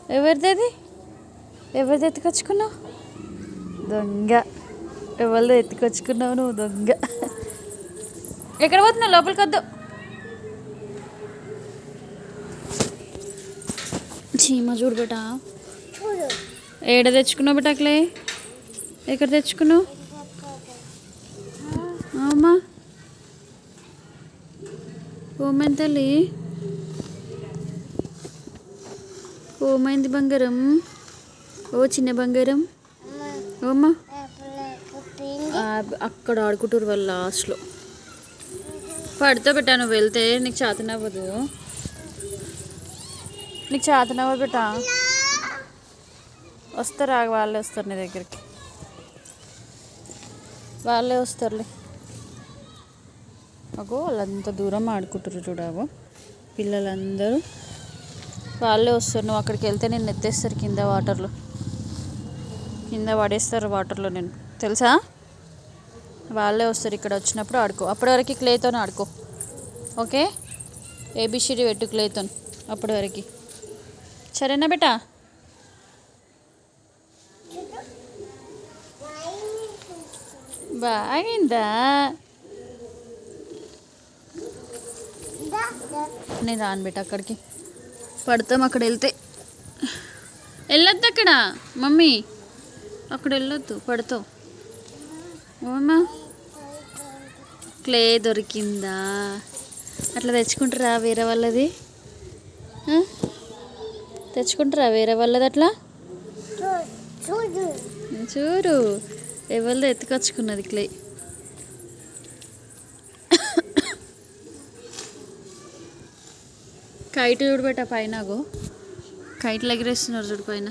ఎవరిది ఎవరిది ఎత్తుకొచ్చుకున్నావు? దొంగ. ఎవరిదో ఎత్తుకొచ్చుకున్నావు నువ్వు దొంగ. ఎక్కడ పోతున్నావు? లోపలికి వద్దు. చీమ చూడు బేటా. ఏడ తెచ్చుకున్నావు బేటా అట్లే? ఎక్కడ తెచ్చుకున్నావు? అమ్మా ఓమైంది తల్లి? ఓమైంది బంగారం? ఓ చిన్న బంగారం. ఓమ్మా అక్కడ ఆడుకుంటారు వాళ్ళు లాస్ట్లో. పడితే పెట్టా నువ్వు వెళ్తే నీకు చేతనవ్వదు. నీకు చేతనవ్వదు బేటా. వస్తారా? వాళ్ళే వస్తారు నీ దగ్గరికి. వాళ్ళే వస్తారులే. అగో వాళ్ళంత దూరం ఆడుకుంటారు చూడాగో పిల్లలందరూ. వాళ్ళే వస్తారు. నువ్వు అక్కడికి వెళ్తే నేను ఎత్తేస్తారు కింద వాటర్లో. కింద పడేస్తారు వాటర్లో నేను, తెలుసా? వాళ్ళే వస్తారు. ఇక్కడ వచ్చినప్పుడు ఆడుకో. అప్పటి వరకు క్లేతో ఆడుకో. ఓకే? ఏబిసిడి పెట్టు క్లేతో అప్పటి వరకు. సరేనా బేటా? బాగిందా? నేను రాను బేట అక్కడికి. పడతాం అక్కడ వెళ్తే. వెళ్ళొద్దు అక్కడ మమ్మీ, అక్కడ వెళ్ళొద్దు పడతావు. ఓమా క్లే దొరికిందా? అట్లా తెచ్చుకుంటారా వేరే వాళ్ళది? తెచ్చుకుంటారా వేరే వాళ్ళది అట్లా? చూడు ఎవరిదో ఎత్తుకొచ్చుకున్నది క్లే. కైట్ చూడు బేట పైన. కైట్లు ఎగిరేస్తున్నారు చూడు పైన.